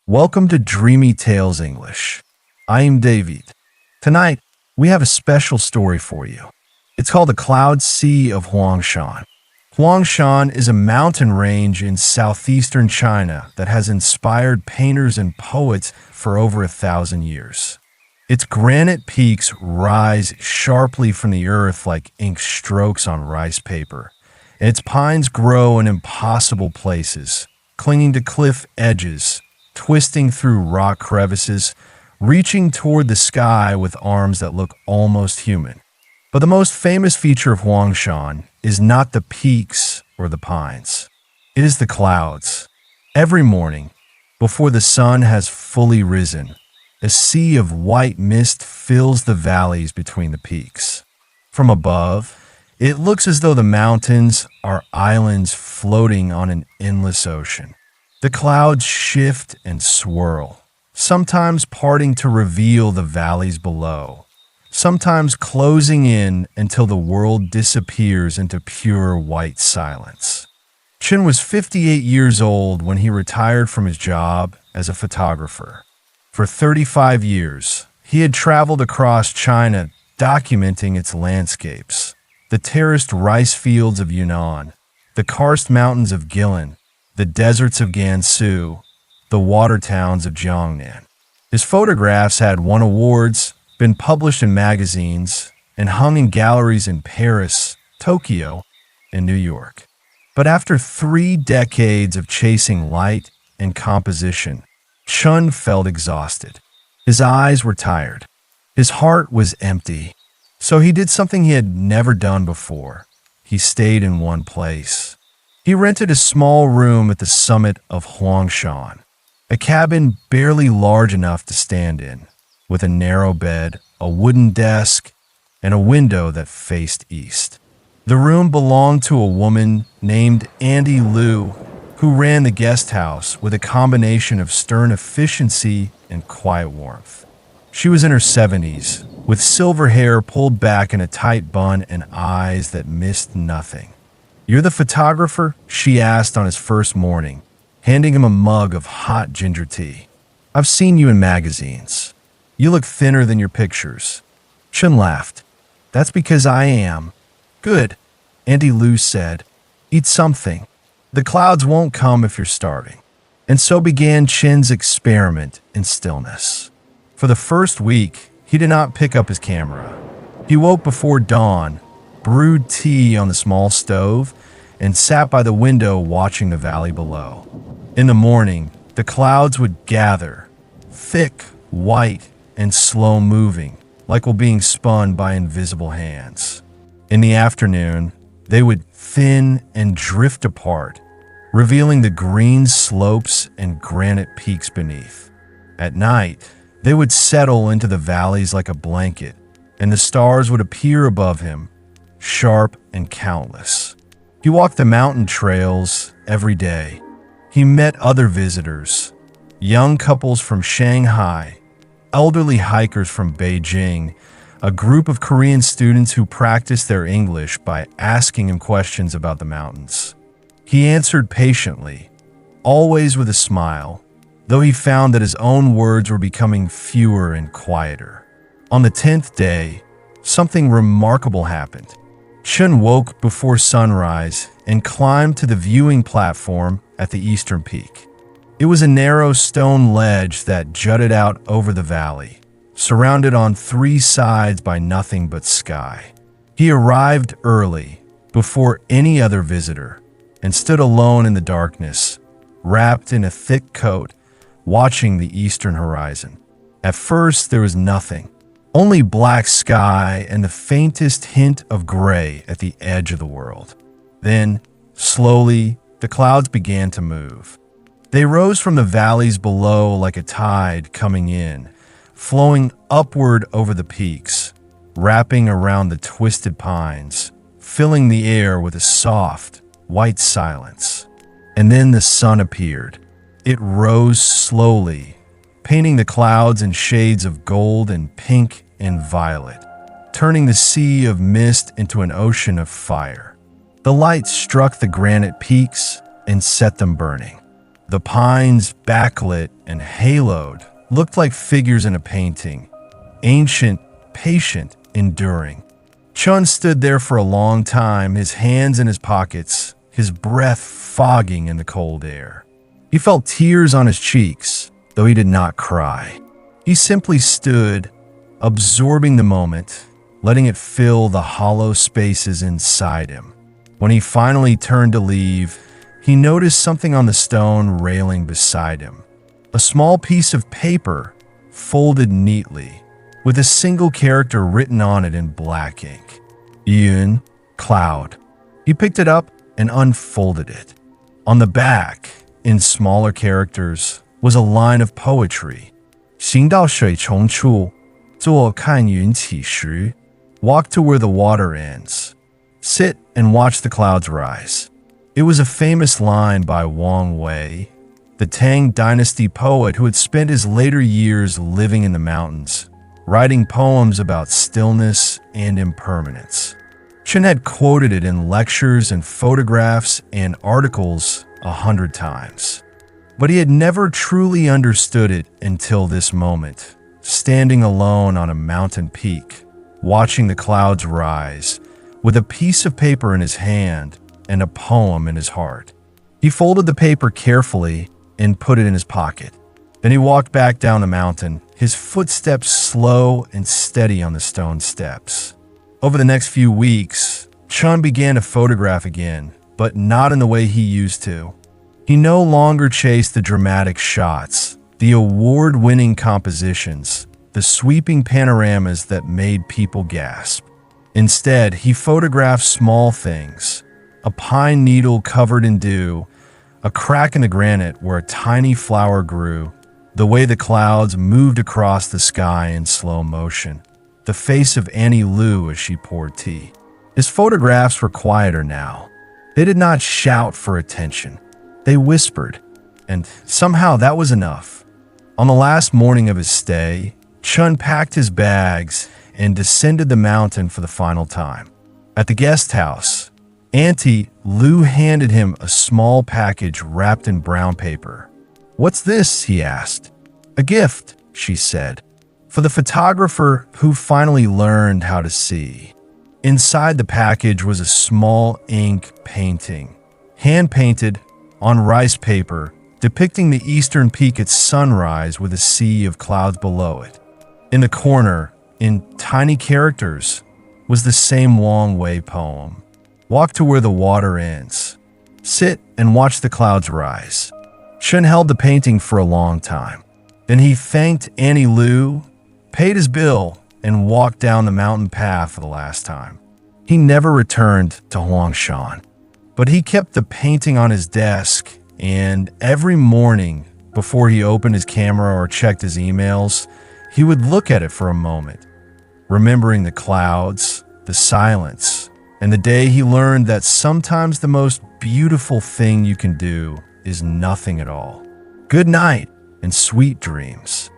Welcome to Dreamy Tales English. I am David. Tonight, we have a special story for you. It's called the Cloud Sea of Huangshan. Huangshan is a mountain range in southeastern China that has inspired painters and poets for over 1,000 years. Its granite peaks rise sharply from the earth like ink strokes on rice paper, and its pines grow in impossible places, clinging to cliff edges, twisting through rock crevices, reaching toward the sky with arms that look almost human. But the most famous feature of Huangshan is not the peaks or the pines. It is the clouds. Every morning, before the sun has fully risen, a sea of white mist fills the valleys between the peaks. From above, it looks as though the mountains are islands floating on an endless ocean. The clouds shift and swirl, sometimes parting to reveal the valleys below, sometimes closing in until the world disappears into pure white silence. Chen was 58 years old when he retired from his job as a photographer. For 35 years, he had traveled across China documenting its landscapes, the terraced rice fields of Yunnan, the karst mountains of Guilin, the deserts of Gansu, the water towns of Jiangnan. His photographs had won awards, been published in magazines, and hung in galleries in Paris, Tokyo, and New York. But after 3 decades of chasing light and composition, Chun felt exhausted. His eyes were tired. His heart was empty. So he did something he had never done before. He stayed in one place. He rented a small room at the summit of Huangshan, a cabin barely large enough to stand in, with a narrow bed, a wooden desk, and a window that faced east. The room belonged to a woman named Andy Liu, who ran the guest house with a combination of stern efficiency and quiet warmth. She was in her 70s, with silver hair pulled back in a tight bun and eyes that missed nothing. "You're the photographer?" she asked on his first morning, handing him a mug of hot ginger tea. "I've seen you in magazines. You look thinner than your pictures." Chen laughed. "That's because I am." "Good," Andy Liu said. "Eat something. The clouds won't come if you're starving." And so began Chen's experiment in stillness. For the first week, he did not pick up his camera. He woke before dawn, brewed tea on the small stove, and sat by the window watching the valley below. In the morning, the clouds would gather, thick, white, and slow-moving, like while being spun by invisible hands. In the afternoon, they would thin and drift apart, revealing the green slopes and granite peaks beneath. At night, they would settle into the valleys like a blanket, and the stars would appear above him, sharp and countless. He walked the mountain trails every day. He met other visitors, young couples from Shanghai, elderly hikers from Beijing, a group of Korean students who practiced their English by asking him questions about the mountains. He answered patiently, always with a smile, though he found that his own words were becoming fewer and quieter. On the 10th day, something remarkable happened. Chen woke before sunrise and climbed to the viewing platform at the eastern peak. It was a narrow stone ledge that jutted out over the valley, surrounded on 3 sides by nothing but sky. He arrived early, before any other visitor, and stood alone in the darkness, wrapped in a thick coat, watching the eastern horizon. At first, there was nothing. Only black sky and the faintest hint of gray at the edge of the world. Then, slowly, the clouds began to move. They rose from the valleys below like a tide coming in, flowing upward over the peaks, wrapping around the twisted pines, filling the air with a soft, white silence. And then the sun appeared. It rose slowly, painting the clouds in shades of gold and pink and violet, turning the sea of mist into an ocean of fire. The light struck the granite peaks and set them burning. The pines, backlit and haloed, looked like figures in a painting, ancient, patient, enduring. Chun stood there for a long time, his hands in his pockets, his breath fogging in the cold air. He felt tears on his cheeks, though he did not cry. He simply stood, absorbing the moment, letting it fill the hollow spaces inside him. When he finally turned to leave, he noticed something on the stone railing beside him. A small piece of paper, folded neatly, with a single character written on it in black ink. Yun, cloud. He picked it up and unfolded it. On the back, in smaller characters, was a line of poetry. 行到水穷处，坐看云起时. Walk to where the water ends. Sit and watch the clouds rise. It was a famous line by Wang Wei, the Tang Dynasty poet who had spent his later years living in the mountains, writing poems about stillness and impermanence. Chen had quoted it in lectures and photographs and articles 100 times. But he had never truly understood it until this moment, standing alone on a mountain peak, watching the clouds rise, with a piece of paper in his hand and a poem in his heart. He folded the paper carefully and put it in his pocket. Then he walked back down the mountain, his footsteps slow and steady on the stone steps. Over the next few weeks, Chun began to photograph again, but not in the way he used to. He no longer chased the dramatic shots, the award-winning compositions, the sweeping panoramas that made people gasp. Instead, he photographed small things, a pine needle covered in dew, a crack in the granite where a tiny flower grew, the way the clouds moved across the sky in slow motion, the face of Annie Lu as she poured tea. His photographs were quieter now. They did not shout for attention. They whispered, and somehow that was enough. On the last morning of his stay, Chun packed his bags and descended the mountain for the final time. At the guest house, Auntie Lu handed him a small package wrapped in brown paper. "What's this?" he asked. "A gift," she said, "for the photographer who finally learned how to see." Inside the package was a small ink painting, hand-painted on rice paper, depicting the eastern peak at sunrise with a sea of clouds below it. In the corner, in tiny characters, was the same Wang Wei poem. Walk to where the water ends. Sit and watch the clouds rise. Chen held the painting for a long time. Then he thanked Annie Lu, paid his bill, and walked down the mountain path for the last time. He never returned to Huangshan, but he kept the painting on his desk, and every morning, before he opened his camera or checked his emails, he would look at it for a moment, remembering the clouds, the silence, and the day he learned that sometimes the most beautiful thing you can do is nothing at all. Good night and sweet dreams.